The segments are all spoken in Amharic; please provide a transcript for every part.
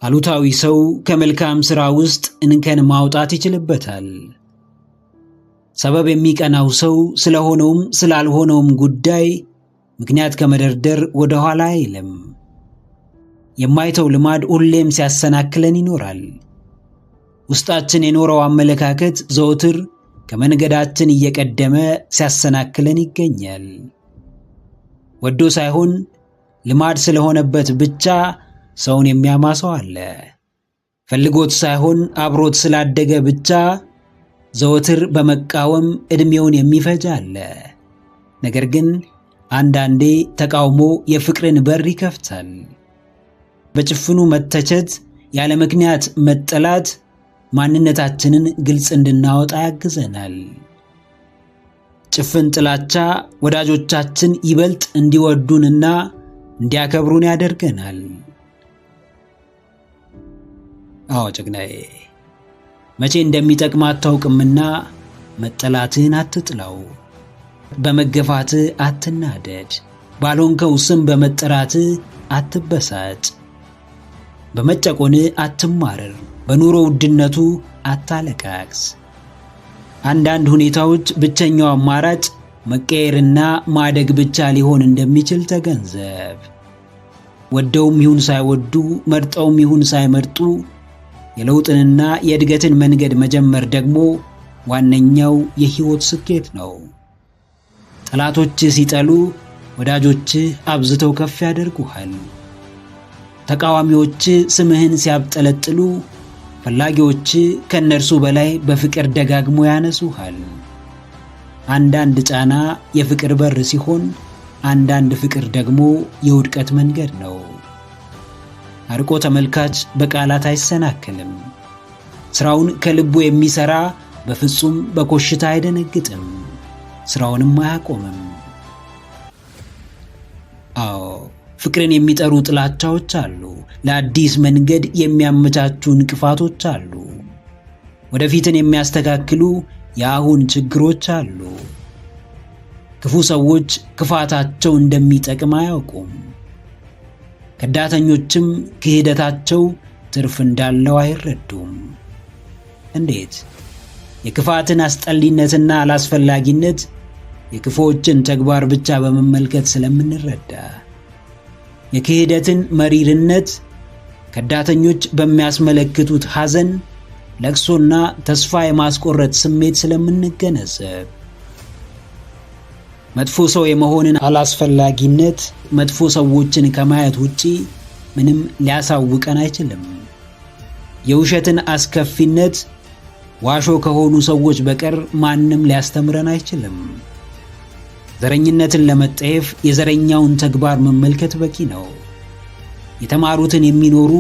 አሉታዊ ሰው ከመልካም ሥራ ውስጥ እንከን ማውጣት ይችልበታል። ሰበብ የሚቀናው ሰው ስለሆነውም ስላልሆነውም ጉዳይ ምክንያት ከመደርደር ወደ ኋላ አይልም። የማይተው ልማድ ሁሌም ሲያሰናክለን ይኖራል። ውስጣችን የኖረው አመለካከት ዘወትር ከመንገዳችን እየቀደመ ሲያሰናክለን ይገኛል። ወዶ ሳይሆን ልማድ ስለሆነበት ብቻ ሰውን የሚያማ ሰው አለ። ፈልጎት ሳይሆን አብሮት ስላደገ ብቻ ዘወትር በመቃወም ዕድሜውን የሚፈጅ አለ። ነገር ግን አንዳንዴ ተቃውሞ የፍቅርን በር ይከፍታል። በጭፍኑ መተቸት፣ ያለ ምክንያት መጠላት ማንነታችንን ግልጽ እንድናወጣ ያግዘናል። ጭፍን ጥላቻ ወዳጆቻችን ይበልጥ እንዲወዱንና እንዲያከብሩን ያደርገናል። አዎ ጀግናዬ፣ መቼ እንደሚጠቅም አታውቅምና መጠላትህን አትጥላው። በመገፋትህ አትናደድ። ባልሆንከው ስም በመጠራትህ አትበሳጭ። በመጨቆንህ አትማረር። በኑሮ ውድነቱ አታለቃቅስ። አንዳንድ ሁኔታዎች ብቸኛው አማራጭ መቀየርና ማደግ ብቻ ሊሆን እንደሚችል ተገንዘብ። ወደውም ይሁን ሳይወዱ፣ መርጠውም ይሁን ሳይመርጡ የለውጥንና የእድገትን መንገድ መጀመር ደግሞ ዋነኛው የሕይወት ስኬት ነው። ጠላቶችህ ሲጠሉ ወዳጆችህ አብዝተው ከፍ ያደርጉሃል። ተቃዋሚዎችህ ስምህን ሲያብጠለጥሉ ፈላጊዎችህ ከእነርሱ በላይ በፍቅር ደጋግሞ ያነሱሃል። አንዳንድ ጫና የፍቅር በር ሲሆን፣ አንዳንድ ፍቅር ደግሞ የውድቀት መንገድ ነው። አርቆ ተመልካች በቃላት አይሰናከልም። ሥራውን ከልቡ የሚሠራ በፍጹም በኮሽታ አይደነግጥም፣ ሥራውንም አያቆምም። አዎ፣ ፍቅርን የሚጠሩ ጥላቻዎች አሉ። ለአዲስ መንገድ የሚያመቻቹ እንቅፋቶች አሉ። ወደፊትን የሚያስተካክሉ የአሁን ችግሮች አሉ። ክፉ ሰዎች ክፋታቸው እንደሚጠቅም አያውቁም። ከዳተኞችም ክህደታቸው ትርፍ እንዳለው አይረዱም። እንዴት? የክፋትን አስጠሊነትና አላስፈላጊነት የክፉዎችን ተግባር ብቻ በመመልከት ስለምንረዳ፣ የክህደትን መሪርነት ከዳተኞች በሚያስመለክቱት ሐዘን፣ ለቅሶና ተስፋ የማስቆረጥ ስሜት ስለምንገነዘብ፣ መጥፎ ሰው የመሆንን አላስፈላጊነት መጥፎ ሰዎችን ከማየት ውጪ ምንም ሊያሳውቀን አይችልም። የውሸትን አስከፊነት ዋሾ ከሆኑ ሰዎች በቀር ማንም ሊያስተምረን አይችልም። ዘረኝነትን ለመጠየፍ የዘረኛውን ተግባር መመልከት በቂ ነው። የተማሩትን የሚኖሩ፣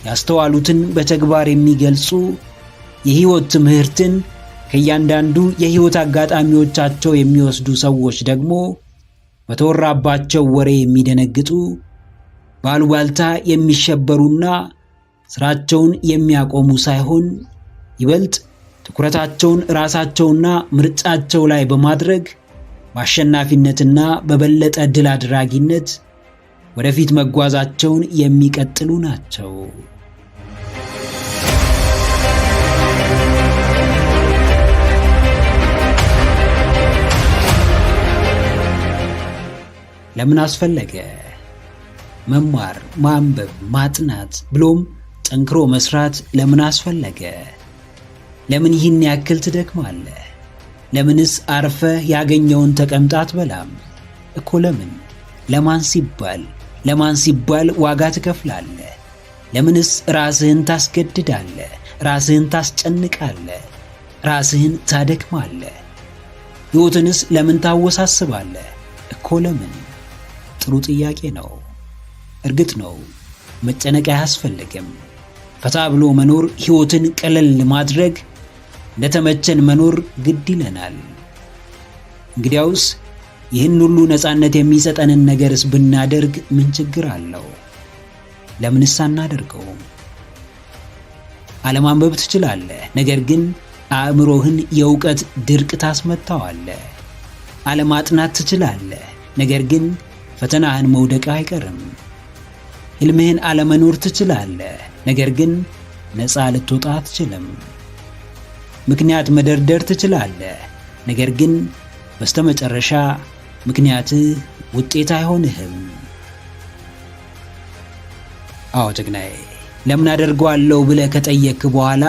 ያስተዋሉትን በተግባር የሚገልጹ፣ የሕይወት ትምህርትን ከእያንዳንዱ የሕይወት አጋጣሚዎቻቸው የሚወስዱ ሰዎች ደግሞ በተወራባቸው ወሬ የሚደነግጡ፣ ባሉባልታ የሚሸበሩና ሥራቸውን የሚያቆሙ ሳይሆን ይበልጥ ትኩረታቸውን ራሳቸውና ምርጫቸው ላይ በማድረግ በአሸናፊነትና በበለጠ ድል አድራጊነት ወደፊት መጓዛቸውን የሚቀጥሉ ናቸው። ለምን አስፈለገ? መማር፣ ማንበብ፣ ማጥናት ብሎም ጠንክሮ መስራት ለምን አስፈለገ? ለምን ይህን ያክል ትደክማለህ? ለምንስ አርፈህ ያገኘውን ተቀምጠህ አትበላም? እኮ ለምን? ለማን ሲባል? ለማን ሲባል ዋጋ ትከፍላለህ? ለምንስ ራስህን ታስገድዳለህ? ራስህን ታስጨንቃለህ? ራስህን ታደክማለህ? ሕይወትንስ ለምን ታወሳስባለህ? እኮ ለምን? ጥሩ ጥያቄ ነው። እርግጥ ነው መጨነቅ አያስፈልግም። ፈታ ብሎ መኖር፣ ሕይወትን ቀለል ማድረግ፣ እንደተመቸን መኖር ግድ ይለናል። እንግዲያውስ ይህን ሁሉ ነፃነት የሚሰጠንን ነገርስ ብናደርግ ምን ችግር አለው? ለምንስ አናደርገውም? አለማንበብ ትችላለህ፣ ነገር ግን አእምሮህን የእውቀት ድርቅ ታስመታዋለህ። አለማጥናት ትችላለህ፣ ነገር ግን ፈተናህን መውደቅ አይቀርም። ሕልምህን አለመኖር ትችላለህ፣ ነገር ግን ነፃ ልትወጣ አትችልም። ምክንያት መደርደር ትችላለህ፣ ነገር ግን በስተመጨረሻ ምክንያትህ ውጤት አይሆንህም። አዎ ጀግናዬ፣ ለምን አደርገዋለሁ ብለህ ከጠየቅክ በኋላ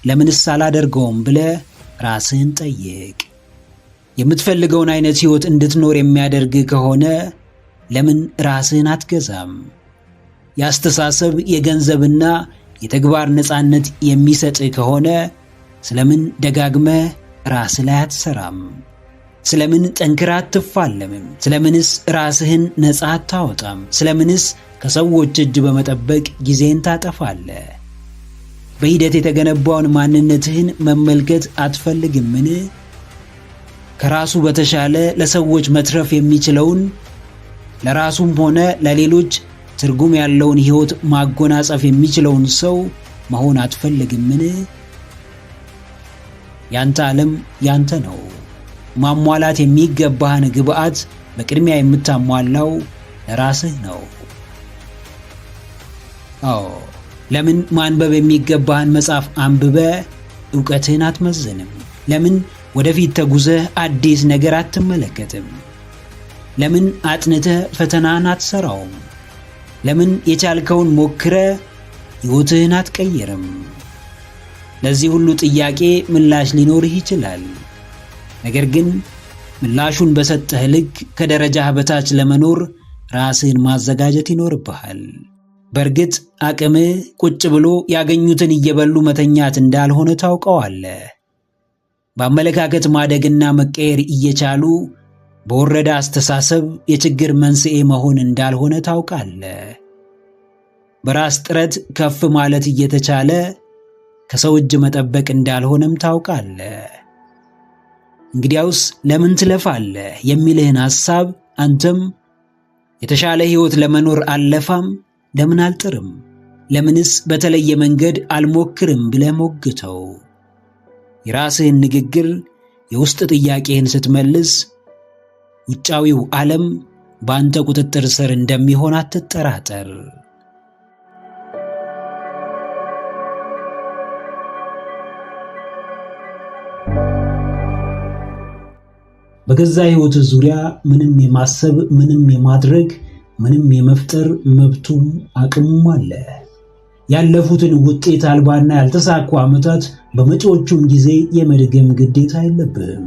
ለምንስ አላደርገውም ብለህ ራስህን ጠይቅ። የምትፈልገውን አይነት ህይወት እንድትኖር የሚያደርግ ከሆነ ለምን ራስህን አትገዛም? የአስተሳሰብ የገንዘብና የተግባር ነፃነት የሚሰጥ ከሆነ ስለምን ደጋግመህ ራስህ ላይ አትሰራም? ስለምን ጠንክረህ አትፋለምም? ስለምንስ ራስህን ነፃ አታወጣም? ስለምንስ ከሰዎች እጅ በመጠበቅ ጊዜን ታጠፋለህ? በሂደት የተገነባውን ማንነትህን መመልከት አትፈልግምን? ከራሱ በተሻለ ለሰዎች መትረፍ የሚችለውን ለራሱም ሆነ ለሌሎች ትርጉም ያለውን ህይወት ማጎናጸፍ የሚችለውን ሰው መሆን አትፈልግምን? ያንተ ዓለም ያንተ ነው። ማሟላት የሚገባህን ግብዓት በቅድሚያ የምታሟላው ለራስህ ነው። አዎ፣ ለምን ማንበብ የሚገባህን መጽሐፍ አንብበህ ዕውቀትህን አትመዝንም? ለምን ወደፊት ተጉዘህ አዲስ ነገር አትመለከትም? ለምን አጥንተህ ፈተናን አትሰራውም? ለምን የቻልከውን ሞክረህ ሕይወትህን አትቀይርም? ለዚህ ሁሉ ጥያቄ ምላሽ ሊኖርህ ይችላል። ነገር ግን ምላሹን በሰጠህ ልክ ከደረጃህ በታች ለመኖር ራስህን ማዘጋጀት ይኖርብሃል። በእርግጥ አቅምህ ቁጭ ብሎ ያገኙትን እየበሉ መተኛት እንዳልሆነ ታውቀዋለህ። በአመለካከት ማደግና መቀየር እየቻሉ በወረደ አስተሳሰብ የችግር መንስኤ መሆን እንዳልሆነ ታውቃለህ። በራስ ጥረት ከፍ ማለት እየተቻለ ከሰው እጅ መጠበቅ እንዳልሆነም ታውቃለህ። እንግዲያውስ ለምን ትለፋለህ የሚልህን ሐሳብ አንተም የተሻለ ሕይወት ለመኖር አልለፋም? ለምን አልጥርም? ለምንስ በተለየ መንገድ አልሞክርም ብለህ ሞግተው። የራስህን ንግግር የውስጥ ጥያቄህን ስትመልስ ውጫዊው ዓለም በአንተ ቁጥጥር ስር እንደሚሆን አትጠራጠር። በገዛ ሕይወት ዙሪያ ምንም የማሰብ፣ ምንም የማድረግ፣ ምንም የመፍጠር መብቱም አቅሙም አለ። ያለፉትን ውጤት አልባና ያልተሳኩ ዓመታት በመጪዎቹም ጊዜ የመድገም ግዴታ የለብህም።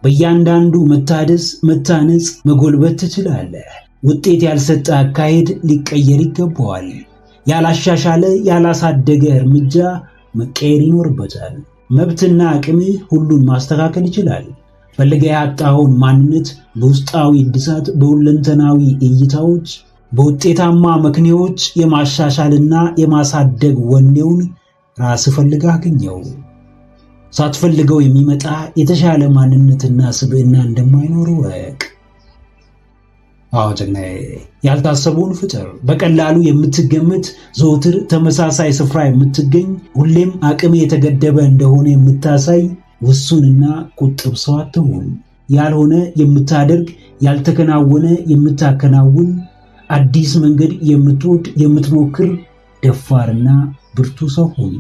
በእያንዳንዱ መታደስ፣ መታነጽ፣ መጎልበት ትችላለህ። ውጤት ያልሰጠ አካሄድ ሊቀየር ይገባዋል። ያላሻሻለ ያላሳደገ እርምጃ መቀየር ይኖርበታል። መብትና አቅምህ ሁሉን ማስተካከል ይችላል። ፈልገህ ያጣኸውን ማንነት በውስጣዊ እድሳት፣ በሁለንተናዊ እይታዎች፣ በውጤታማ መክንዮች የማሻሻልና የማሳደግ ወኔውን ራስህ ፈልገህ አግኘው። ሳትፈልገው የሚመጣ የተሻለ ማንነትና ስብዕና እንደማይኖር ወቅ። አዎ ጀግናዬ፣ ያልታሰበውን ፍጠር። በቀላሉ የምትገመት ዘወትር ተመሳሳይ ስፍራ የምትገኝ ሁሌም አቅም የተገደበ እንደሆነ የምታሳይ ውሱንና ቁጥብ ሰው አትሁን። ያልሆነ የምታደርግ፣ ያልተከናወነ የምታከናውን፣ አዲስ መንገድ የምትወድ የምትሞክር ደፋርና ብርቱ ሰው ሁን።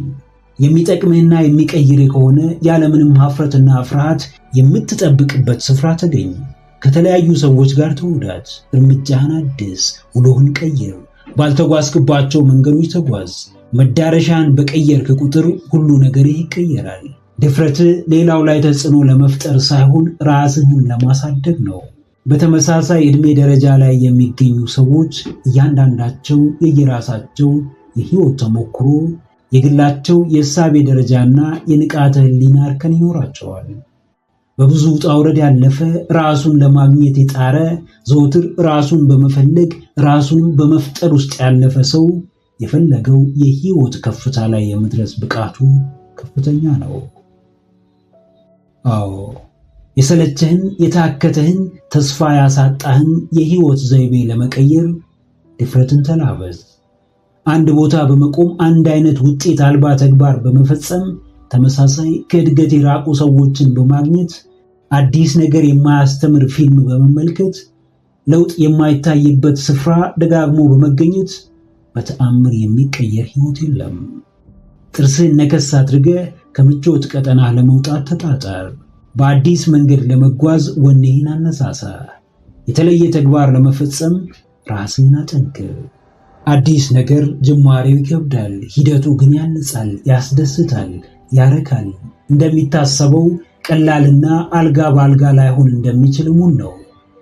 የሚጠቅምህና የሚቀይርህ ከሆነ ያለምንም ሀፍረትና ፍርሃት የምትጠብቅበት ስፍራ ተገኝ። ከተለያዩ ሰዎች ጋር ተወዳጅ። እርምጃህን አድስ፣ ውሎህን ቀይር። ባልተጓዝክባቸው መንገዶች ተጓዝ። መዳረሻን በቀየርክ ቁጥር ሁሉ ነገርህ ይቀየራል። ድፍረትህ ሌላው ላይ ተጽዕኖ ለመፍጠር ሳይሆን ራስህን ለማሳደግ ነው። በተመሳሳይ ዕድሜ ደረጃ ላይ የሚገኙ ሰዎች እያንዳንዳቸው የየራሳቸው የህይወት ተሞክሮ፣ የግላቸው የእሳቤ ደረጃና የንቃተ ህሊና እርከን ይኖራቸዋል። በብዙ ውጣ ውረድ ያለፈ፣ ራሱን ለማግኘት የጣረ፣ ዘወትር ራሱን በመፈለግ ራሱን በመፍጠር ውስጥ ያለፈ ሰው የፈለገው የህይወት ከፍታ ላይ የመድረስ ብቃቱ ከፍተኛ ነው። አዎ፣ የሰለቸህን፣ የታከተህን፣ ተስፋ ያሳጣህን የህይወት ዘይቤ ለመቀየር ድፍረትን ተላበስ። አንድ ቦታ በመቆም አንድ አይነት ውጤት አልባ ተግባር በመፈጸም ተመሳሳይ ከእድገት የራቁ ሰዎችን በማግኘት አዲስ ነገር የማያስተምር ፊልም በመመልከት ለውጥ የማይታይበት ስፍራ ደጋግሞ በመገኘት በተአምር የሚቀየር ሕይወት የለም። ጥርስህን ነከስ አድርገህ ከምቾት ቀጠና ለመውጣት ተጣጣር። በአዲስ መንገድ ለመጓዝ ወኔህን አነሳሳ። የተለየ ተግባር ለመፈጸም ራስህን አጠንክር። አዲስ ነገር ጅማሬው ይከብዳል፣ ሂደቱ ግን ያንጻል፣ ያስደስታል፣ ያረካል። እንደሚታሰበው ቀላልና አልጋ በአልጋ ላይሆን እንደሚችል እሙን ነው።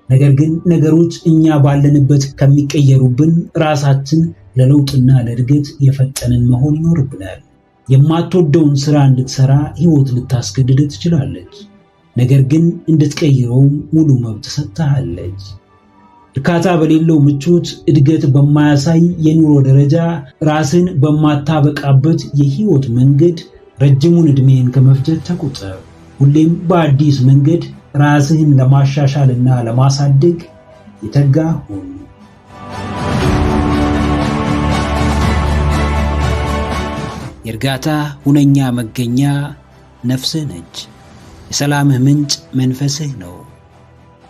ነገር ግን ነገሮች እኛ ባለንበት ከሚቀየሩብን ራሳችን ለለውጥና ለእድገት የፈጠንን መሆን ይኖርብናል። የማትወደውን ሥራ እንድትሰራ ሕይወት ልታስገድድ ትችላለች። ነገር ግን እንድትቀይረው ሙሉ መብት ሰጥታለች። እርካታ በሌለው ምቾት፣ እድገት በማያሳይ የኑሮ ደረጃ፣ ራስን በማታበቃበት የሕይወት መንገድ ረጅሙን ዕድሜን ከመፍጀት ተቆጠብ። ሁሌም በአዲስ መንገድ ራስህን ለማሻሻልና ለማሳደግ የተጋ ሁን። የእርጋታ ሁነኛ መገኛ ነፍስህ ነች። የሰላምህ ምንጭ መንፈስህ ነው።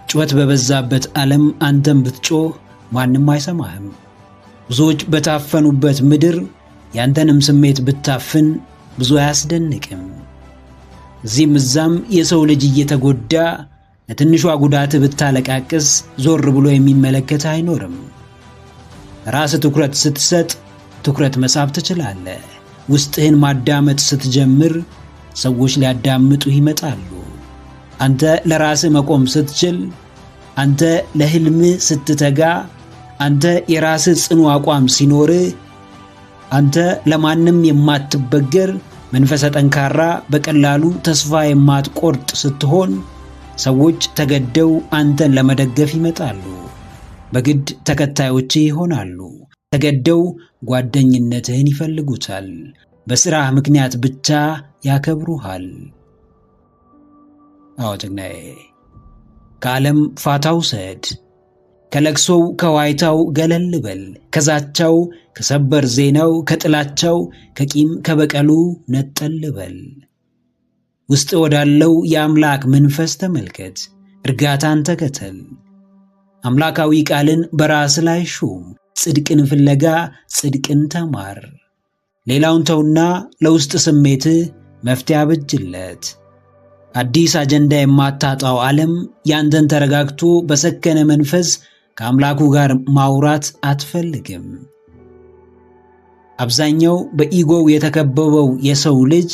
ጩኸት በበዛበት ዓለም አንተም ብትጮህ ማንም አይሰማህም። ብዙዎች በታፈኑበት ምድር ያንተንም ስሜት ብታፍን ብዙ አያስደንቅም። እዚህም እዛም የሰው ልጅ እየተጎዳ ለትንሿ ጉዳት ብታለቃቅስ ዞር ብሎ የሚመለከት አይኖርም። ራስ ትኩረት ስትሰጥ ትኩረት መሳብ ትችላለህ። ውስጥህን ማዳመጥ ስትጀምር ሰዎች ሊያዳምጡህ ይመጣሉ። አንተ ለራስህ መቆም ስትችል፣ አንተ ለህልምህ ስትተጋ፣ አንተ የራስህ ጽኑ አቋም ሲኖርህ፣ አንተ ለማንም የማትበገር መንፈሰ ጠንካራ በቀላሉ ተስፋ የማትቆርጥ ስትሆን ሰዎች ተገደው አንተን ለመደገፍ ይመጣሉ። በግድ ተከታዮች ይሆናሉ። ተገደው ጓደኝነትህን ይፈልጉታል። በሥራህ ምክንያት ብቻ ያከብሩሃል። አዎ ጀግናዬ፣ ከዓለም ፋታ ውሰድ። ከለቅሶው ከዋይታው ገለል በል። ከዛቻው ከሰበር ዜናው ከጥላቻው ከቂም ከበቀሉ ነጠል በል። ውስጥ ወዳለው የአምላክ መንፈስ ተመልከት። እርጋታን ተከተል። አምላካዊ ቃልን በራስ ላይ ሹም። ጽድቅን ፍለጋ ጽድቅን ተማር። ሌላውን ተውና ለውስጥ ስሜትህ መፍትሄ አበጅለት። አዲስ አጀንዳ የማታጣው ዓለም ያንተን ተረጋግቶ በሰከነ መንፈስ ከአምላኩ ጋር ማውራት አትፈልግም። አብዛኛው በኢጎው የተከበበው የሰው ልጅ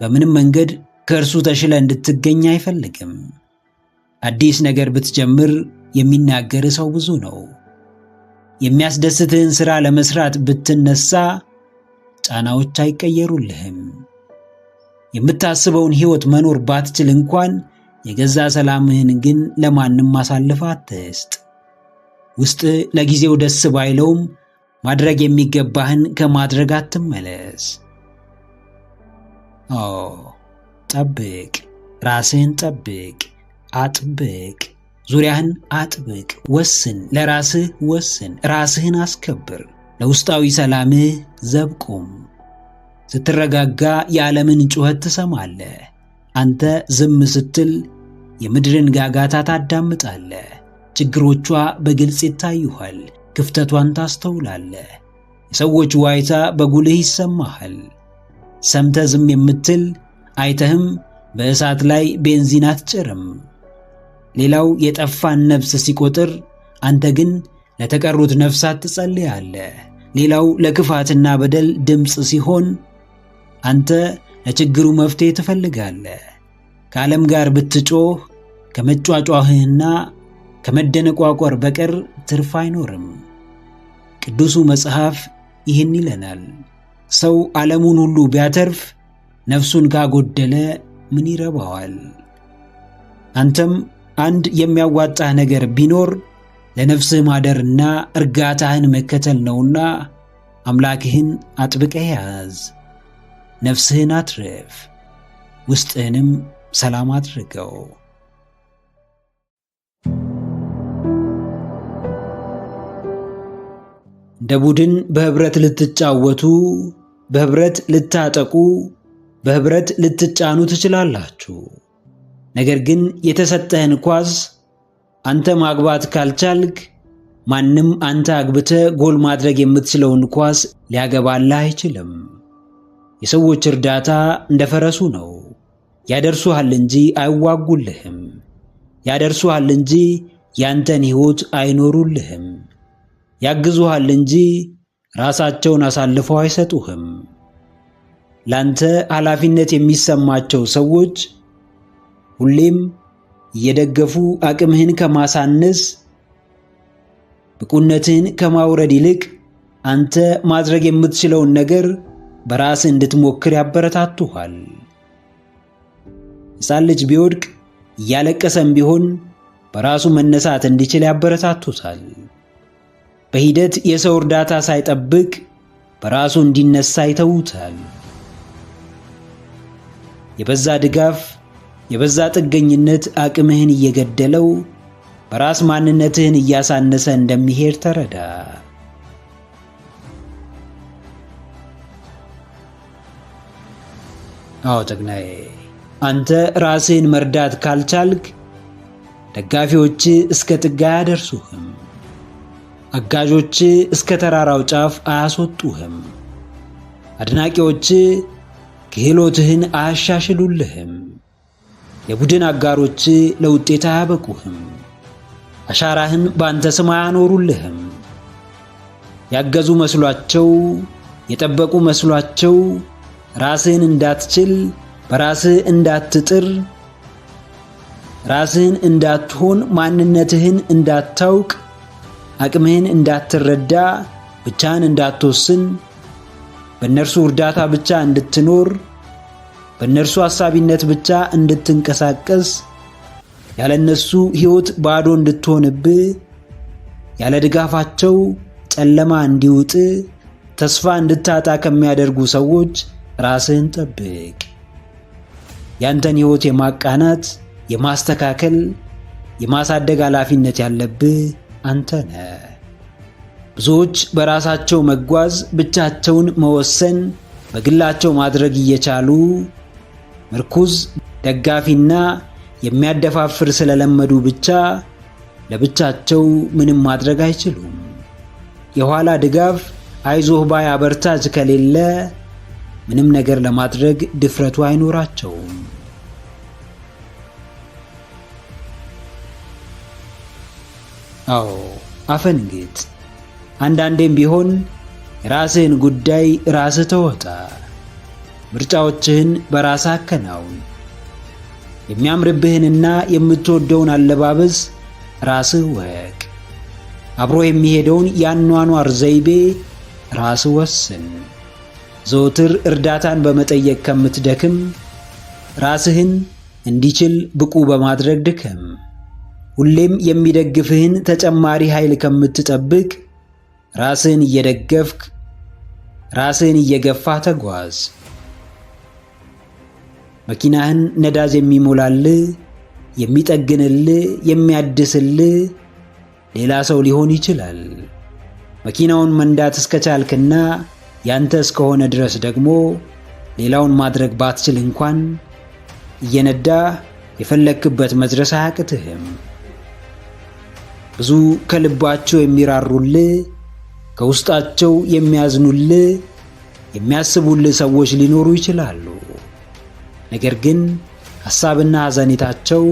በምንም መንገድ ከእርሱ ተሽለ እንድትገኝ አይፈልግም። አዲስ ነገር ብትጀምር የሚናገር ሰው ብዙ ነው። የሚያስደስትህን ሥራ ለመስራት ብትነሳ ጫናዎች አይቀየሩልህም። የምታስበውን ሕይወት መኖር ባትችል እንኳን የገዛ ሰላምህን ግን ለማንም አሳልፈህ አትስጥ። ውስጥ ለጊዜው ደስ ባይለውም ማድረግ የሚገባህን ከማድረግ አትመለስ። ጠብቅ፣ ራስህን ጠብቅ፣ አጥብቅ፣ ዙሪያህን አጥብቅ፣ ወስን፣ ለራስህ ወስን፣ ራስህን አስከብር፣ ለውስጣዊ ሰላምህ ዘብቁም። ስትረጋጋ የዓለምን ጩኸት ትሰማለህ። አንተ ዝም ስትል የምድርን ጋጋታ ታዳምጣለህ። ችግሮቿ በግልጽ ይታዩሃል። ክፍተቷን ታስተውላለህ። የሰዎች ዋይታ በጉልህ ይሰማሃል። ሰምተህ ዝም የምትል አይተህም በእሳት ላይ ቤንዚን አትጭርም። ሌላው የጠፋን ነፍስ ሲቆጥር አንተ ግን ለተቀሩት ነፍሳት ትጸልያለህ። ሌላው ለክፋትና በደል ድምፅ ሲሆን አንተ ለችግሩ መፍትሄ ትፈልጋለህ። ከዓለም ጋር ብትጮህ ከመጯጯህና ከመደነቋቆር በቀር ትርፍ አይኖርም። ቅዱሱ መጽሐፍ ይህን ይለናል፣ ሰው ዓለሙን ሁሉ ቢያተርፍ ነፍሱን ካጎደለ ምን ይረባዋል? አንተም አንድ የሚያዋጣህ ነገር ቢኖር ለነፍስህ ማደርና እርጋታህን መከተል ነውና አምላክህን አጥብቀህ ያዝ። ነፍስህን አትርፍ፣ ውስጥህንም ሰላም አድርገው። እንደ ቡድን በህብረት ልትጫወቱ፣ በህብረት ልታጠቁ፣ በህብረት ልትጫኑ ትችላላችሁ። ነገር ግን የተሰጠህን ኳስ አንተ ማግባት ካልቻልክ ማንም አንተ አግብተህ ጎል ማድረግ የምትችለውን ኳስ ሊያገባልህ አይችልም። የሰዎች እርዳታ እንደ ፈረሱ ነው። ያደርሱሃል እንጂ አይዋጉልህም። ያደርሱሃል እንጂ ያንተን ሕይወት አይኖሩልህም። ያግዙሃል እንጂ ራሳቸውን አሳልፈው አይሰጡህም። ላንተ ኃላፊነት የሚሰማቸው ሰዎች ሁሌም እየደገፉ አቅምህን ከማሳነስ ብቁነትህን ከማውረድ ይልቅ አንተ ማድረግ የምትችለውን ነገር በራስህ እንድትሞክር ያበረታቱሃል። ሕፃን ልጅ ቢወድቅ እያለቀሰም ቢሆን በራሱ መነሳት እንዲችል ያበረታቱታል። በሂደት የሰው እርዳታ ሳይጠብቅ በራሱ እንዲነሳ ይተውታል። የበዛ ድጋፍ፣ የበዛ ጥገኝነት አቅምህን እየገደለው በራስ ማንነትህን እያሳነሰ እንደሚሄድ ተረዳ። አዎ ጀግናዬ፣ አንተ ራስህን መርዳት ካልቻልክ ደጋፊዎች እስከ ጥግ አያደርሱህም። አጋዦች እስከ ተራራው ጫፍ አያስወጡህም። አድናቂዎች ክህሎትህን አያሻሽሉልህም። የቡድን አጋሮች ለውጤት አያበቁህም። አሻራህን በአንተ ስም አያኖሩልህም። ያገዙ መስሏቸው፣ የጠበቁ መስሏቸው ራስህን እንዳትችል፣ በራስህ እንዳትጥር፣ ራስህን እንዳትሆን፣ ማንነትህን እንዳታውቅ፣ አቅምህን እንዳትረዳ፣ ብቻህን እንዳትወስን፣ በእነርሱ እርዳታ ብቻ እንድትኖር፣ በእነርሱ አሳቢነት ብቻ እንድትንቀሳቀስ፣ ያለ እነሱ ሕይወት ባዶ እንድትሆንብህ፣ ያለ ድጋፋቸው ጨለማ እንዲውጥ፣ ተስፋ እንድታጣ ከሚያደርጉ ሰዎች ራስህን ጠብቅ። ያንተን ሕይወት የማቃናት፣ የማስተካከል፣ የማሳደግ ኃላፊነት ያለብህ አንተ ነህ። ብዙዎች በራሳቸው መጓዝ፣ ብቻቸውን መወሰን፣ በግላቸው ማድረግ እየቻሉ ምርኩዝ፣ ደጋፊና የሚያደፋፍር ስለለመዱ ብቻ ለብቻቸው ምንም ማድረግ አይችሉም። የኋላ ድጋፍ፣ አይዞህ ባይ አበርታች ከሌለ ምንም ነገር ለማድረግ ድፍረቱ አይኖራቸውም። አዎ አፈንግጥ። አንዳንዴም ቢሆን የራስህን ጉዳይ ራስህ ተወጣ። ምርጫዎችህን በራስህ አከናውን። የሚያምርብህንና የምትወደውን አለባበስ ራስህ ወቅ። አብሮ የሚሄደውን የአኗኗር ዘይቤ ራስህ ወስን። ዘወትር እርዳታን በመጠየቅ ከምትደክም ራስህን እንዲችል ብቁ በማድረግ ድከም። ሁሌም የሚደግፍህን ተጨማሪ ኃይል ከምትጠብቅ ራስህን እየደገፍክ ራስህን እየገፋ ተጓዝ። መኪናህን ነዳጅ የሚሞላልህ፣ የሚጠግንልህ፣ የሚያድስልህ ሌላ ሰው ሊሆን ይችላል። መኪናውን መንዳት እስከቻልክና ያንተ እስከሆነ ድረስ ደግሞ ሌላውን ማድረግ ባትችል እንኳን እየነዳ የፈለክበት መድረስ አያቅትህም። ብዙ ከልባቸው የሚራሩልህ፣ ከውስጣቸው የሚያዝኑልህ፣ የሚያስቡልህ ሰዎች ሊኖሩ ይችላሉ። ነገር ግን ሐሳብና ሐዘኔታቸው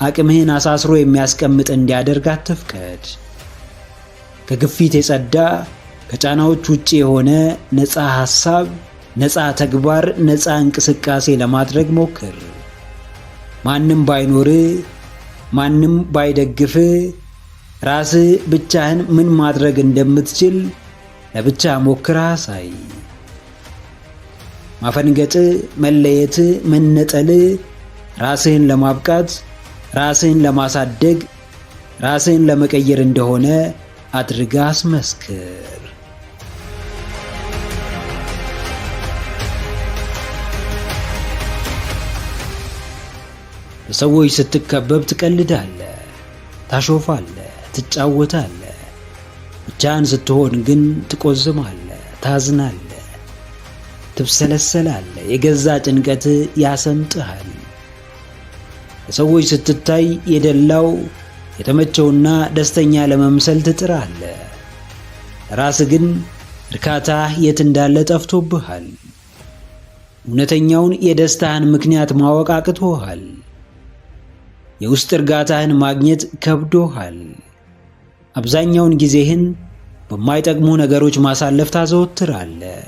አቅምህን አሳስሮ የሚያስቀምጥ እንዲያደርግ አትፍቀድ። ከግፊት የጸዳ፣ ከጫናዎች ውጪ የሆነ ነፃ ሐሳብ፣ ነፃ ተግባር፣ ነፃ እንቅስቃሴ ለማድረግ ሞክር። ማንም ባይኖርህ፣ ማንም ባይደግፍህ፣ ራስህ ብቻህን ምን ማድረግ እንደምትችል ለብቻ ሞክር አሳይ። ማፈንገጥ፣ መለየት፣ መነጠል ራስህን ለማብቃት፣ ራስህን ለማሳደግ፣ ራስህን ለመቀየር እንደሆነ አድርጋ አስመስክር። በሰዎች ስትከበብ ትቀልዳለህ፣ ታሾፋለህ፣ ትጫወታለህ። ብቻህን ስትሆን ግን ትቆዝማለህ፣ ታዝናለህ፣ ትብሰለሰላለህ። የገዛ ጭንቀት ያሰምጥሃል። ለሰዎች ስትታይ የደላው የተመቸውና ደስተኛ ለመምሰል ትጥራለህ። ራስህ ግን እርካታ የት እንዳለ ጠፍቶብሃል። እውነተኛውን የደስታህን ምክንያት ማወቅ አቅቶሃል። የውስጥ እርጋታህን ማግኘት ከብዶሃል። አብዛኛውን ጊዜህን በማይጠቅሙ ነገሮች ማሳለፍ ታዘወትራለህ።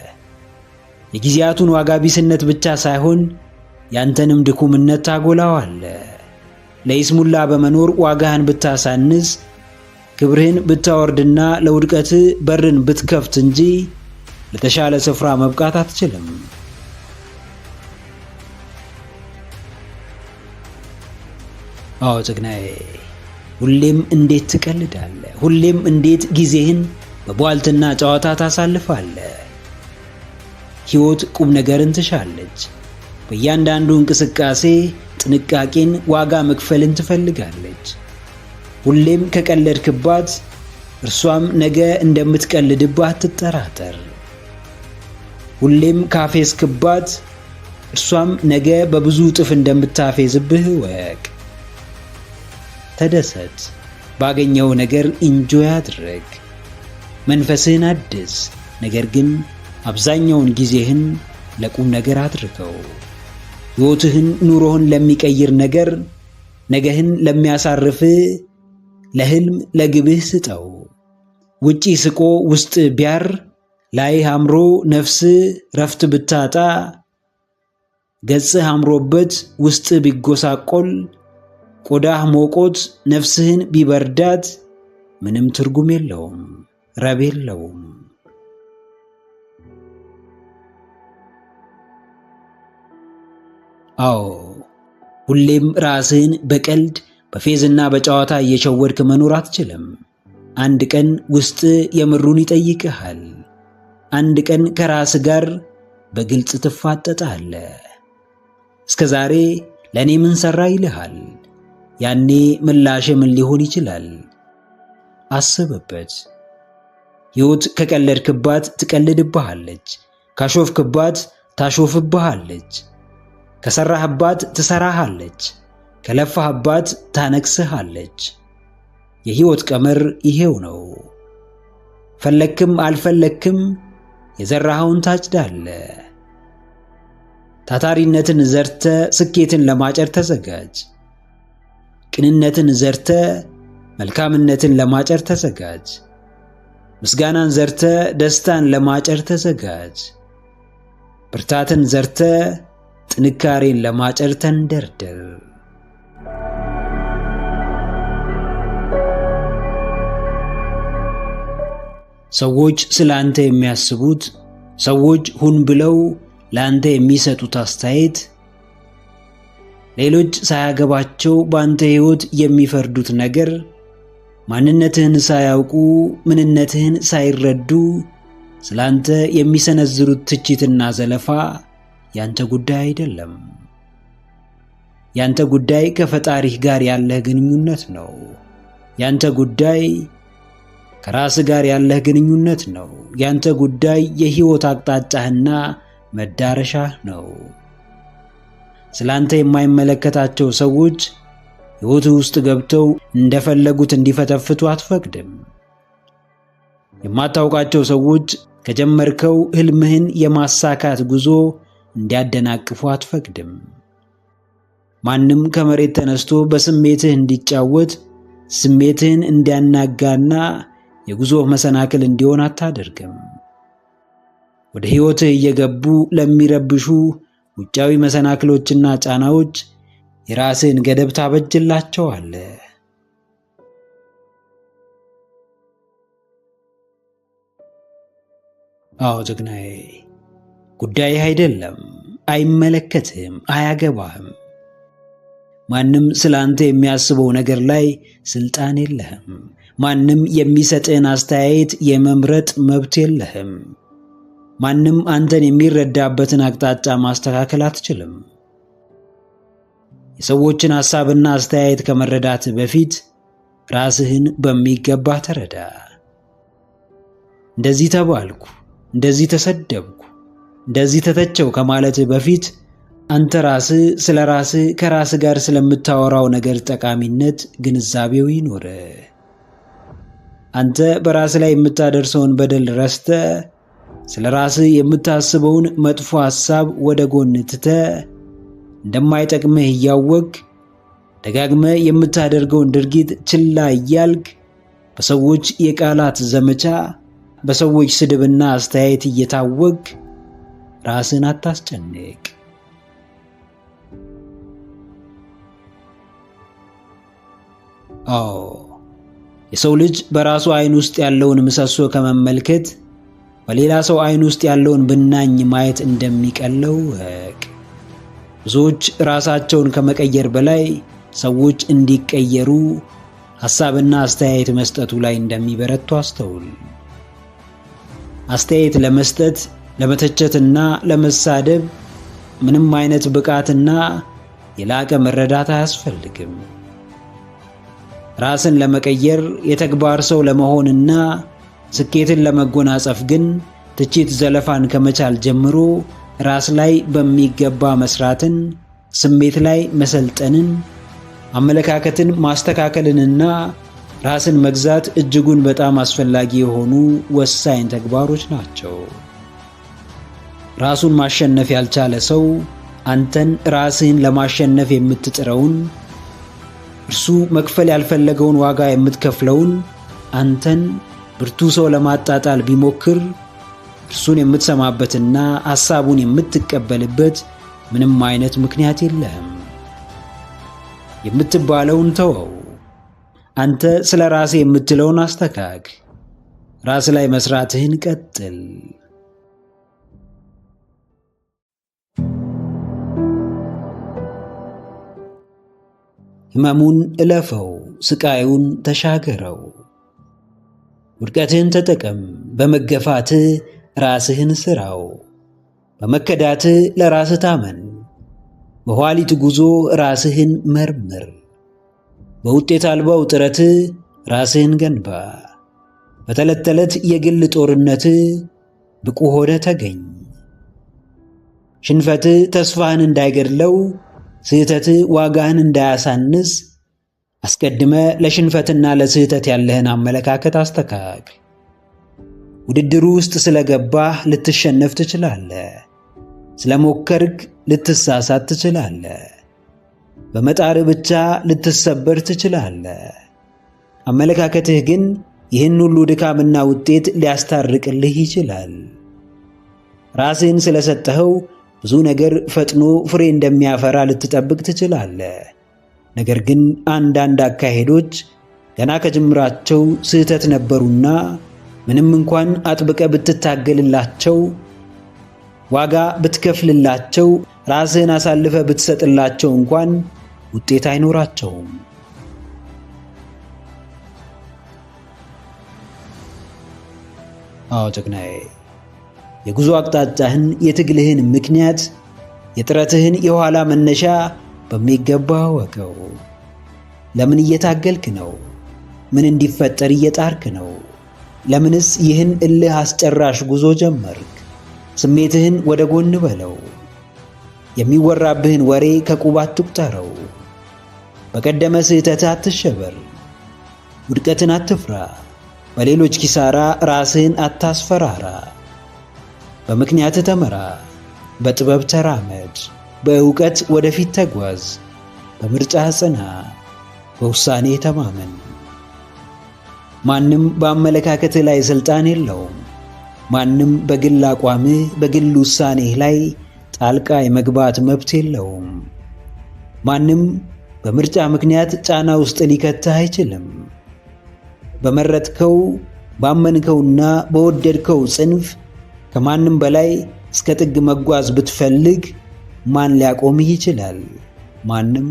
የጊዜያቱን ዋጋ ቢስነት ብቻ ሳይሆን ያንተንም ድኩምነት ታጎላዋለህ። ለይስሙላ በመኖር ዋጋህን ብታሳንስ፣ ክብርህን ብታወርድና ለውድቀትህ በርን ብትከፍት እንጂ ለተሻለ ስፍራ መብቃት አትችልም። አዎ ጀግናዬ፣ ሁሌም እንዴት ትቀልዳለህ? ሁሌም እንዴት ጊዜህን በቧልትና ጨዋታ ታሳልፋለህ? ሕይወት ቁም ነገርን ትሻለች። በእያንዳንዱ እንቅስቃሴ ጥንቃቄን፣ ዋጋ መክፈልን ትፈልጋለች። ሁሌም ከቀለድክባት እርሷም ነገ እንደምትቀልድብህ አትጠራጠር። ሁሌም ካፌዝክባት እርሷም ነገ በብዙ እጥፍ እንደምታፌዝብህ እወቅ። ተደሰት፣ ባገኘው ነገር ኢንጆይ አድርግ፣ መንፈስህን አድስ። ነገር ግን አብዛኛውን ጊዜህን ለቁም ነገር አድርገው። ሕይወትህን፣ ኑሮህን ለሚቀይር ነገር፣ ነገህን ለሚያሳርፍ ለህልም፣ ለግብህ ስጠው። ውጪ ስቆ ውስጥ ቢያር፣ ላይህ አምሮ ነፍስ ረፍት ብታጣ፣ ገጽህ አምሮበት ውስጥ ቢጎሳቆል፣ ቆዳህ ሞቆት ነፍስህን ቢበርዳት፣ ምንም ትርጉም የለውም፣ ረብ የለውም። አዎ፣ ሁሌም ራስህን በቀልድ በፌዝና በጨዋታ እየሸወድክ መኖር አትችልም። አንድ ቀን ውስጥ የምሩን ይጠይቅሃል። አንድ ቀን ከራስህ ጋር በግልጽ ትፋጠጣለህ። እስከ ዛሬ ለእኔ ምን ሠራ ይልሃል። ያኔ ምላሽ ምን ሊሆን ይችላል? አስብበት። ሕይወት ከቀለድክባት ትቀልድብሃለች፣ ካሾፍክባት ታሾፍብሃለች፣ ከሠራህባት ትሠራሃለች፣ ከለፋህባት ታነክስሃለች። የሕይወት ቀመር ይሄው ነው። ፈለክም አልፈለክም የዘራኸውን ታጭዳለህ። ታታሪነትን ዘርተ ስኬትን ለማጨር ተዘጋጅ። ቅንነትን ዘርተ መልካምነትን ለማጨር ተዘጋጅ። ምስጋናን ዘርተ ደስታን ለማጨር ተዘጋጅ። ብርታትን ዘርተ ጥንካሬን ለማጨር ተንደርደር። ሰዎች ስለ አንተ የሚያስቡት፣ ሰዎች ሁን ብለው ለአንተ የሚሰጡት አስተያየት፣ ሌሎች ሳያገባቸው በአንተ ሕይወት የሚፈርዱት ነገር፣ ማንነትህን ሳያውቁ ምንነትህን ሳይረዱ ስለ አንተ የሚሰነዝሩት ትችትና ዘለፋ ያንተ ጉዳይ አይደለም። ያንተ ጉዳይ ከፈጣሪህ ጋር ያለህ ግንኙነት ነው። ያንተ ጉዳይ ከራስህ ጋር ያለህ ግንኙነት ነው። ያንተ ጉዳይ የሕይወት አቅጣጫህና መዳረሻህ ነው። ስላንተ የማይመለከታቸው ሰዎች ሕይወትህ ውስጥ ገብተው እንደፈለጉት እንዲፈተፍቱ አትፈቅድም። የማታውቃቸው ሰዎች ከጀመርከው ሕልምህን የማሳካት ጉዞ እንዲያደናቅፉ አትፈቅድም። ማንም ከመሬት ተነስቶ በስሜትህ እንዲጫወት፣ ስሜትህን እንዲያናጋና የጉዞህ መሰናክል እንዲሆን አታደርግም። ወደ ሕይወትህ እየገቡ ለሚረብሹ ውጫዊ መሰናክሎችና ጫናዎች የራስህን ገደብ ታበጅላቸዋለህ። አዎ ጀግናዬ፣ ጉዳይህ አይደለም፣ አይመለከትህም፣ አያገባህም። ማንም ስለ አንተ የሚያስበው ነገር ላይ ስልጣን የለህም። ማንም የሚሰጥህን አስተያየት የመምረጥ መብት የለህም። ማንም አንተን የሚረዳበትን አቅጣጫ ማስተካከል አትችልም። የሰዎችን ሐሳብና አስተያየት ከመረዳት በፊት ራስህን በሚገባ ተረዳ። እንደዚህ ተባልኩ፣ እንደዚህ ተሰደብኩ፣ እንደዚህ ተተቸው ከማለትህ በፊት አንተ ራስህ ስለ ራስህ ከራስህ ጋር ስለምታወራው ነገር ጠቃሚነት ግንዛቤው ይኖርህ። አንተ በራስህ ላይ የምታደርሰውን በደል ረስተህ ስለ ራስህ የምታስበውን መጥፎ ሐሳብ ወደ ጎን ትተህ እንደማይጠቅምህ እያወቅህ ደጋግመህ የምታደርገውን ድርጊት ችላ እያልክ በሰዎች የቃላት ዘመቻ፣ በሰዎች ስድብና አስተያየት እየታወቅህ ራስህን አታስጨንቅ። የሰው ልጅ በራሱ ዓይን ውስጥ ያለውን ምሰሶ ከመመልከት በሌላ ሰው ዓይን ውስጥ ያለውን ብናኝ ማየት እንደሚቀለው እወቅ። ብዙዎች ራሳቸውን ከመቀየር በላይ ሰዎች እንዲቀየሩ ሐሳብና አስተያየት መስጠቱ ላይ እንደሚበረቱ አስተውል። አስተያየት ለመስጠት፣ ለመተቸትና ለመሳደብ ምንም አይነት ብቃትና የላቀ መረዳት አያስፈልግም። ራስን ለመቀየር የተግባር ሰው ለመሆንና ስኬትን ለመጎናጸፍ ግን ትችት፣ ዘለፋን ከመቻል ጀምሮ ራስ ላይ በሚገባ መስራትን፣ ስሜት ላይ መሰልጠንን፣ አመለካከትን ማስተካከልንና ራስን መግዛት እጅጉን በጣም አስፈላጊ የሆኑ ወሳኝ ተግባሮች ናቸው። ራሱን ማሸነፍ ያልቻለ ሰው አንተን ራስህን ለማሸነፍ የምትጥረውን፣ እርሱ መክፈል ያልፈለገውን ዋጋ የምትከፍለውን አንተን ብርቱ ሰው ለማጣጣል ቢሞክር እርሱን የምትሰማበትና ሐሳቡን የምትቀበልበት ምንም አይነት ምክንያት የለህም። የምትባለውን ተወው። አንተ ስለ ራስህ የምትለውን አስተካክ። ራስ ላይ መስራትህን ቀጥል። ሕመሙን እለፈው፣ ስቃዩን ተሻገረው። ውድቀትህን ተጠቀም፣ በመገፋትህ ራስህን ስራው። በመከዳትህ ለራስህ ታመን። በኋሊት ጉዞ ራስህን መርምር። በውጤት አልባው ጥረትህ ራስህን ገንባ። በተዕለት ተዕለት የግል ጦርነትህ ብቁ ሆነ ተገኝ። ሽንፈትህ ተስፋህን እንዳይገድለው፣ ስህተትህ ዋጋህን እንዳያሳንስ አስቀድመ ለሽንፈትና ለስህተት ያለህን አመለካከት አስተካክል። ውድድሩ ውስጥ ስለገባህ ልትሸነፍ ትችላለህ። ስለሞከርክ ልትሳሳት ትችላለህ። በመጣር ብቻ ልትሰበር ትችላለህ። አመለካከትህ ግን ይህን ሁሉ ድካምና ውጤት ሊያስታርቅልህ ይችላል። ራስህን ስለሰጠኸው ብዙ ነገር ፈጥኖ ፍሬ እንደሚያፈራ ልትጠብቅ ትችላለህ። ነገር ግን አንዳንድ አካሄዶች ገና ከጅምራቸው ስህተት ነበሩና ምንም እንኳን አጥብቀ ብትታገልላቸው፣ ዋጋ ብትከፍልላቸው፣ ራስህን አሳልፈ ብትሰጥላቸው እንኳን ውጤት አይኖራቸውም። ጀግናዬ፣ የጉዞ አቅጣጫህን፣ የትግልህን ምክንያት፣ የጥረትህን የኋላ መነሻ በሚገባ ወቀው። ለምን እየታገልክ ነው? ምን እንዲፈጠር እየጣርክ ነው? ለምንስ ይህን እልህ አስጨራሽ ጉዞ ጀመርክ? ስሜትህን ወደ ጎን በለው። የሚወራብህን ወሬ ከቁብ አትቁጠረው። በቀደመ ስህተትህ አትሸበር። ውድቀትን አትፍራ። በሌሎች ኪሳራ ራስህን አታስፈራራ። በምክንያትህ ተመራ። በጥበብ ተራመድ። በእውቀት ወደፊት ተጓዝ። በምርጫህ ጽና። በውሳኔ ተማመን። ማንም በአመለካከትህ ላይ ሥልጣን የለውም። ማንም በግል አቋምህ፣ በግል ውሳኔህ ላይ ጣልቃ የመግባት መብት የለውም። ማንም በምርጫ ምክንያት ጫና ውስጥ ሊከትህ አይችልም። በመረጥከው፣ ባመንከውና በወደድከው ጽንፍ ከማንም በላይ እስከ ጥግ መጓዝ ብትፈልግ ማን ሊያቆምህ ይችላል? ማንም።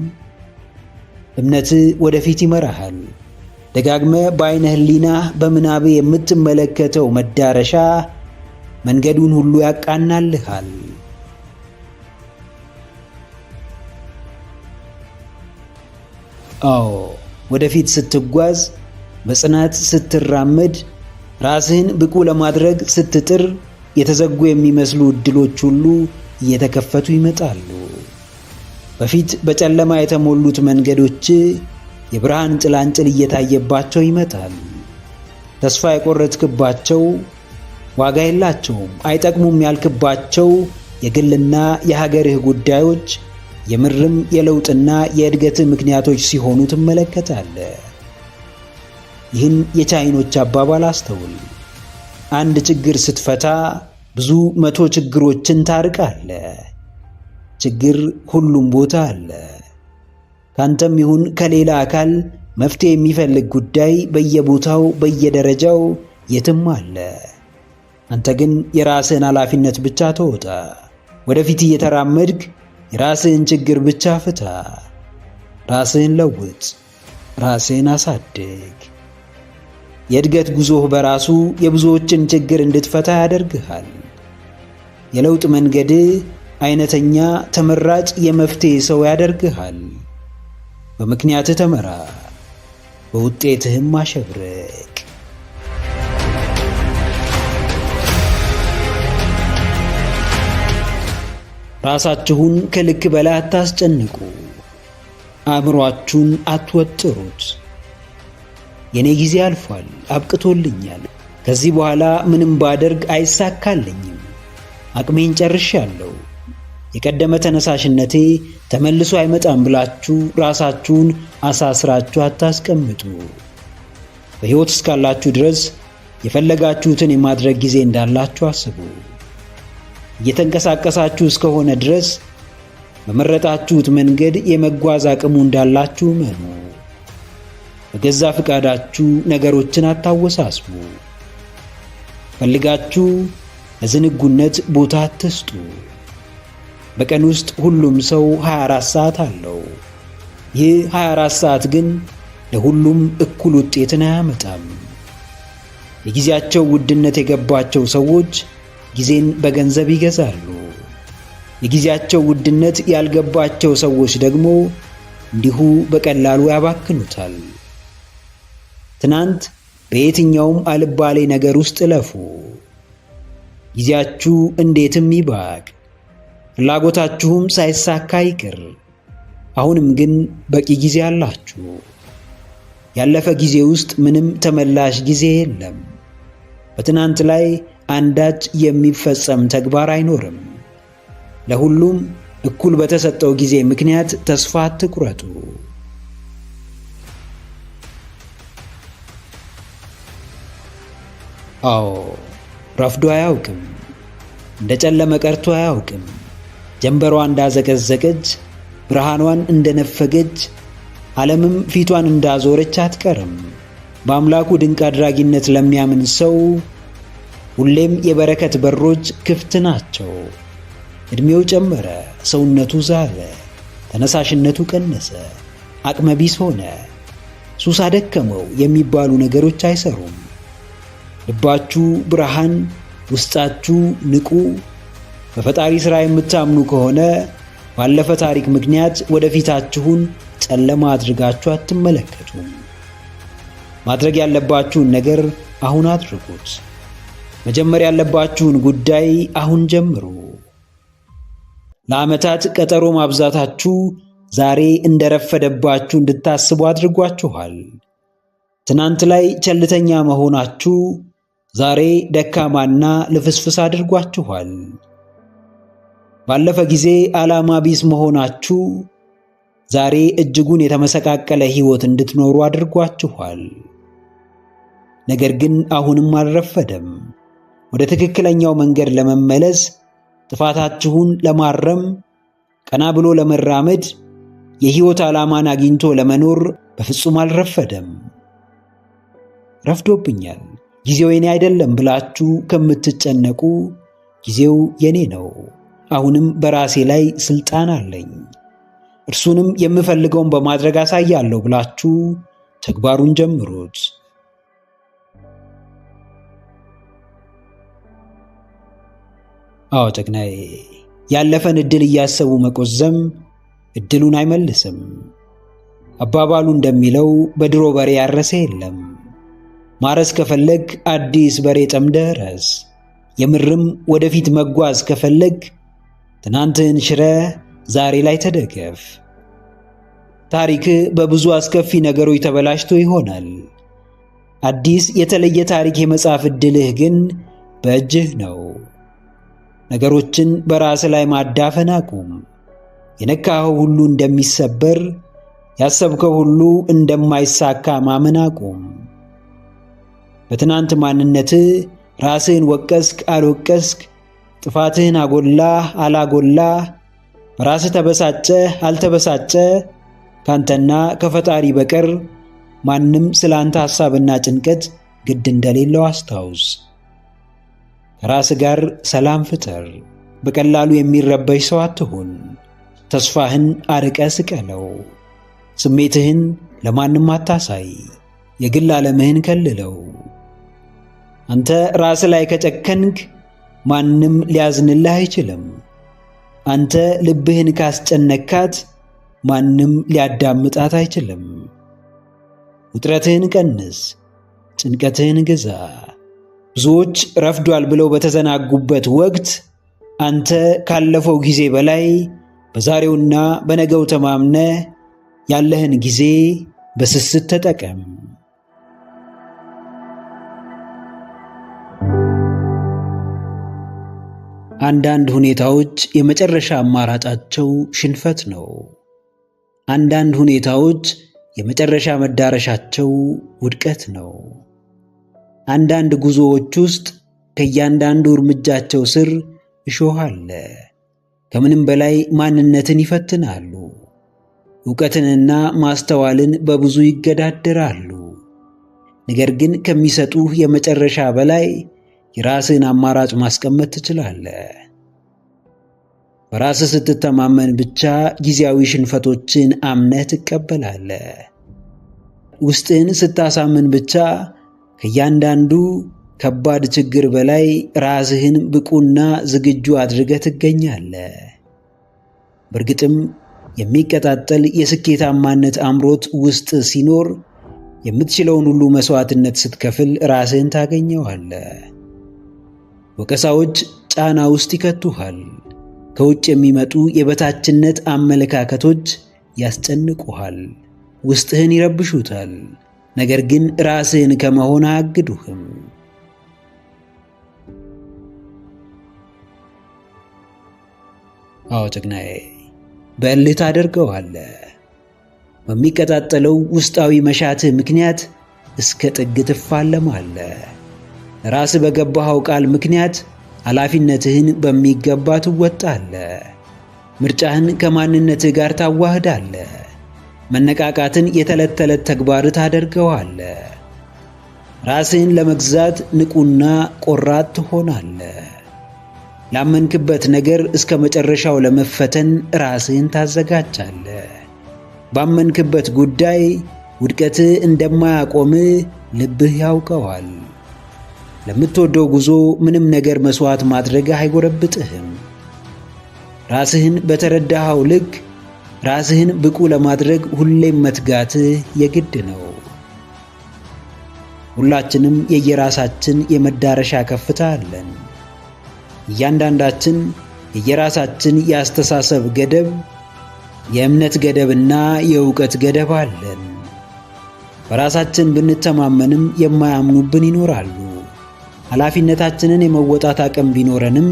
እምነትህ ወደፊት ይመራሃል። ደጋግመ በዓይነ ሕሊናህ በምናቤ የምትመለከተው መዳረሻ መንገዱን ሁሉ ያቃናልሃል። ወደፊት ስትጓዝ፣ በጽናት ስትራመድ፣ ራስህን ብቁ ለማድረግ ስትጥር የተዘጉ የሚመስሉ ዕድሎች ሁሉ እየተከፈቱ ይመጣሉ። በፊት በጨለማ የተሞሉት መንገዶች የብርሃን ጭላንጭል እየታየባቸው ይመጣል። ተስፋ የቆረጥክባቸው፣ ዋጋ የላቸውም፣ አይጠቅሙም ያልክባቸው የግልና የሀገርህ ጉዳዮች የምርም የለውጥና የእድገት ምክንያቶች ሲሆኑ ትመለከታለህ። ይህን የቻይኖች አባባል አስተውል። አንድ ችግር ስትፈታ ብዙ መቶ ችግሮችን ታርቃለህ። ችግር ሁሉም ቦታ አለ። ካንተም ይሁን ከሌላ አካል መፍትሄ የሚፈልግ ጉዳይ በየቦታው በየደረጃው የትም አለ። አንተ ግን የራስህን ኃላፊነት ብቻ ተወጣ። ወደፊት እየተራመድክ የራስህን ችግር ብቻ ፍታ። ራስህን ለውጥ፣ ራስህን አሳድግ። የእድገት ጉዞህ በራሱ የብዙዎችን ችግር እንድትፈታ ያደርግሃል። የለውጥ መንገድህ አይነተኛ ተመራጭ የመፍትሄ ሰው ያደርግሃል። በምክንያትህ ተመራ፣ በውጤትህም አሸብርቅ። ራሳችሁን ከልክ በላይ አታስጨንቁ። አእምሮአችሁን አትወጥሩት። የኔ ጊዜ አልፏል፣ አብቅቶልኛል፣ ከዚህ በኋላ ምንም ባደርግ አይሳካልኝም፣ አቅሜን ጨርሻለሁ፣ የቀደመ ተነሳሽነቴ ተመልሶ አይመጣም ብላችሁ ራሳችሁን አሳስራችሁ አታስቀምጡ። በሕይወት እስካላችሁ ድረስ የፈለጋችሁትን የማድረግ ጊዜ እንዳላችሁ አስቡ። እየተንቀሳቀሳችሁ እስከሆነ ድረስ በመረጣችሁት መንገድ የመጓዝ አቅሙ እንዳላችሁ እመኑ። በገዛ ፍቃዳችሁ ነገሮችን አታወሳስቡ። ፈልጋችሁ ለዝንጉነት ቦታ አትስጡ። በቀን ውስጥ ሁሉም ሰው 24 ሰዓት አለው። ይህ 24 ሰዓት ግን ለሁሉም እኩል ውጤትን አያመጣም። የጊዜያቸው ውድነት የገባቸው ሰዎች ጊዜን በገንዘብ ይገዛሉ። የጊዜያቸው ውድነት ያልገባቸው ሰዎች ደግሞ እንዲሁ በቀላሉ ያባክኑታል። ትናንት በየትኛውም አልባሌ ነገር ውስጥ እለፉ። ጊዜያችሁ እንዴትም ይባክ፣ ፍላጎታችሁም ሳይሳካ ይቅር። አሁንም ግን በቂ ጊዜ አላችሁ። ያለፈ ጊዜ ውስጥ ምንም ተመላሽ ጊዜ የለም። በትናንት ላይ አንዳች የሚፈጸም ተግባር አይኖርም። ለሁሉም እኩል በተሰጠው ጊዜ ምክንያት ተስፋ አትቁረጡ። አዎ፣ ረፍዶ አያውቅም፣ እንደ ጨለመ ቀርቶ አያውቅም። ጀንበሯ እንዳዘቀዘቀች፣ ብርሃኗን እንደነፈገች፣ ዓለምም ፊቷን እንዳዞረች አትቀርም። በአምላኩ ድንቅ አድራጊነት ለሚያምን ሰው ሁሌም የበረከት በሮች ክፍት ናቸው። ዕድሜው ጨመረ፣ ሰውነቱ ዛለ፣ ተነሳሽነቱ ቀነሰ፣ አቅመ ቢስ ሆነ፣ ሱስ አደከመው የሚባሉ ነገሮች አይሰሩም። ልባችሁ ብርሃን፣ ውስጣችሁ ንቁ። በፈጣሪ ሥራ የምታምኑ ከሆነ ባለፈ ታሪክ ምክንያት ወደፊታችሁን ጨለማ አድርጋችሁ አትመለከቱም። ማድረግ ያለባችሁን ነገር አሁን አድርጉት። መጀመር ያለባችሁን ጉዳይ አሁን ጀምሩ። ለዓመታት ቀጠሮ ማብዛታችሁ ዛሬ እንደረፈደባችሁ እንድታስቡ አድርጓችኋል። ትናንት ላይ ቸልተኛ መሆናችሁ ዛሬ ደካማና ልፍስፍስ አድርጓችኋል። ባለፈ ጊዜ ዓላማ ቢስ መሆናችሁ ዛሬ እጅጉን የተመሰቃቀለ ሕይወት እንድትኖሩ አድርጓችኋል። ነገር ግን አሁንም አልረፈደም። ወደ ትክክለኛው መንገድ ለመመለስ፣ ጥፋታችሁን ለማረም፣ ቀና ብሎ ለመራመድ፣ የሕይወት ዓላማን አግኝቶ ለመኖር በፍጹም አልረፈደም። ረፍዶብኛል፣ ጊዜው የኔ አይደለም ብላችሁ ከምትጨነቁ ጊዜው የኔ ነው፣ አሁንም በራሴ ላይ ስልጣን አለኝ፣ እርሱንም የምፈልገውን በማድረግ አሳያለሁ ብላችሁ ተግባሩን ጀምሩት። አዎ ጀግናዬ፣ ያለፈን ዕድል እያሰቡ መቆዘም ዕድሉን አይመልስም። አባባሉ እንደሚለው በድሮ በሬ ያረሰ የለም። ማረስ ከፈለግ አዲስ በሬ ጠምደህ ረስ። የምርም ወደፊት መጓዝ ከፈለግ ትናንትህን ሽረህ ዛሬ ላይ ተደገፍ። ታሪክ በብዙ አስከፊ ነገሮች ተበላሽቶ ይሆናል። አዲስ የተለየ ታሪክ የመጻፍ ዕድልህ ግን በእጅህ ነው። ነገሮችን በራስ ላይ ማዳፈን አቁም። የነካኸው ሁሉ እንደሚሰበር፣ ያሰብከው ሁሉ እንደማይሳካ ማመን አቁም። በትናንት ማንነትህ ራስህን ወቀስክ አልወቀስክ፣ ጥፋትህን አጎላህ አላጎላህ፣ በራስህ ተበሳጨህ አልተበሳጨህ፣ ካንተና ከፈጣሪ በቀር ማንም ስለ አንተ ሐሳብና ጭንቀት ግድ እንደሌለው አስታውስ። ከራስ ጋር ሰላም ፍጠር። በቀላሉ የሚረበሽ ሰው አትሁን። ተስፋህን አርቀ ስቀለው። ስሜትህን ለማንም አታሳይ። የግል ዓለምህን ከልለው። አንተ ራስ ላይ ከጨከንክ ማንም ሊያዝንልህ አይችልም። አንተ ልብህን ካስጨነካት ማንም ሊያዳምጣት አይችልም። ውጥረትህን ቀንስ፣ ጭንቀትህን ግዛ። ብዙዎች ረፍዷል ብለው በተዘናጉበት ወቅት አንተ ካለፈው ጊዜ በላይ በዛሬውና በነገው ተማምነ ያለህን ጊዜ በስስት ተጠቀም። አንዳንድ ሁኔታዎች የመጨረሻ አማራጫቸው ሽንፈት ነው። አንዳንድ ሁኔታዎች የመጨረሻ መዳረሻቸው ውድቀት ነው። አንዳንድ ጉዞዎች ውስጥ ከእያንዳንዱ እርምጃቸው ስር እሾህ አለ። ከምንም በላይ ማንነትን ይፈትናሉ። ዕውቀትንና ማስተዋልን በብዙ ይገዳደራሉ። ነገር ግን ከሚሰጡህ የመጨረሻ በላይ የራስህን አማራጭ ማስቀመጥ ትችላለህ። በራስህ ስትተማመን ብቻ ጊዜያዊ ሽንፈቶችን አምነህ ትቀበላለህ። ውስጥህን ስታሳምን ብቻ ከእያንዳንዱ ከባድ ችግር በላይ ራስህን ብቁና ዝግጁ አድርገህ ትገኛለህ። በእርግጥም የሚቀጣጠል የስኬታማነት አምሮት ውስጥ ሲኖር የምትችለውን ሁሉ መስዋዕትነት ስትከፍል ራስህን ታገኘዋለህ። ወቀሳዎች ጫና ውስጥ ይከቱሃል። ከውጭ የሚመጡ የበታችነት አመለካከቶች ያስጨንቁሃል፣ ውስጥህን ይረብሹታል። ነገር ግን ራስህን ከመሆን አያግዱህም። አዎ ጀግናዬ፣ በእልህ ታደርገዋለህ። በሚቀጣጠለው ውስጣዊ መሻትህ ምክንያት እስከ ጥግ ትፋለማለህ። ራስህ በገባኸው ቃል ምክንያት ኃላፊነትህን በሚገባ ትወጣለህ። ምርጫህን ከማንነትህ ጋር ታዋህዳለህ። መነቃቃትን የዕለት ተዕለት ተግባርህ ታደርገዋለህ። ራስህን ለመግዛት ንቁና ቆራጥ ትሆናለህ። ላመንክበት ነገር እስከ መጨረሻው ለመፈተን ራስህን ታዘጋጃለህ። ባመንክበት ጉዳይ ውድቀትህ እንደማያቆምህ ልብህ ያውቀዋል። ለምትወደው ጉዞ ምንም ነገር መስዋዕት ማድረግህ አይጎረብጥህም። ራስህን በተረዳኸው ልክ ራስህን ብቁ ለማድረግ ሁሌም መትጋትህ የግድ ነው። ሁላችንም የየራሳችን የመዳረሻ ከፍታ አለን። እያንዳንዳችን የየራሳችን የአስተሳሰብ ገደብ፣ የእምነት ገደብና የእውቀት ገደብ አለን። በራሳችን ብንተማመንም የማያምኑብን ይኖራሉ። ኃላፊነታችንን የመወጣት አቅም ቢኖረንም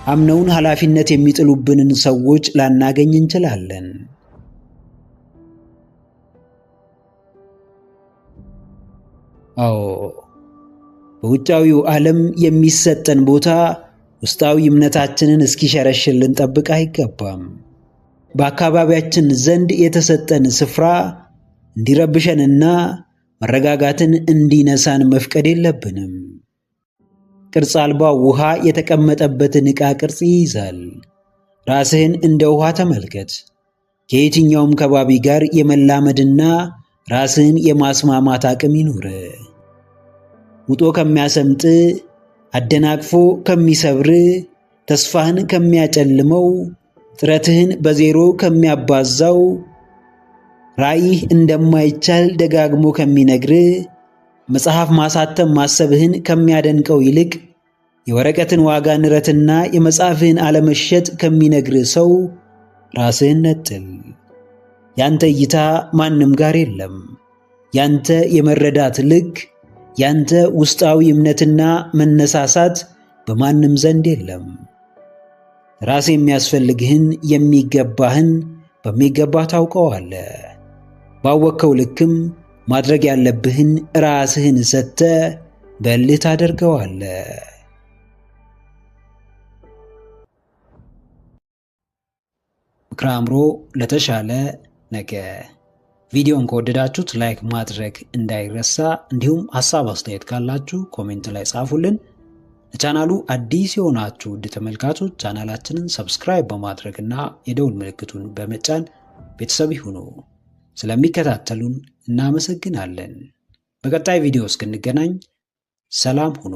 አምነውን ኃላፊነት የሚጥሉብንን ሰዎች ላናገኝ እንችላለን። አዎ፣ በውጫዊው ዓለም የሚሰጠን ቦታ ውስጣዊ እምነታችንን እስኪሸረሽር ልንጠብቅ አይገባም። በአካባቢያችን ዘንድ የተሰጠን ስፍራ እንዲረብሸንና መረጋጋትን እንዲነሳን መፍቀድ የለብንም። ቅርጽ አልባው ውሃ የተቀመጠበትን ዕቃ ቅርጽ ይይዛል። ራስህን እንደ ውሃ ተመልከት። ከየትኛውም ከባቢ ጋር የመላመድና ራስህን የማስማማት አቅም ይኑር። ውጦ ከሚያሰምጥ፣ አደናቅፎ ከሚሰብር፣ ተስፋህን ከሚያጨልመው፣ ጥረትህን በዜሮ ከሚያባዛው፣ ራእይህ እንደማይቻል ደጋግሞ ከሚነግር፣ መጽሐፍ ማሳተም ማሰብህን ከሚያደንቀው ይልቅ የወረቀትን ዋጋ ንረትና የመጽሐፍህን አለመሸጥ ከሚነግር ሰው ራስህን ነጥል። ያንተ እይታ ማንም ጋር የለም። ያንተ የመረዳት ልክ፣ ያንተ ውስጣዊ እምነትና መነሳሳት በማንም ዘንድ የለም። ራስ የሚያስፈልግህን የሚገባህን በሚገባ ታውቀዋለህ። ባወቅከው ልክም ማድረግ ያለብህን ራስህን ሰጥተህ በእልህ ታደርገዋለህ። ምክረ አእምሮ ለተሻለ ነገ። ቪዲዮን ከወደዳችሁት ላይክ ማድረግ እንዳይረሳ፣ እንዲሁም ሐሳብ አስተያየት ካላችሁ ኮሜንት ላይ ጻፉልን። ለቻናሉ አዲስ የሆናችሁ ውድ ተመልካቾች ቻናላችንን ሰብስክራይብ በማድረግና የደውል ምልክቱን በመጫን ቤተሰብ ይሁኑ። ስለሚከታተሉን እናመሰግናለን። በቀጣይ ቪዲዮ እስክንገናኝ ሰላም ሁኑ።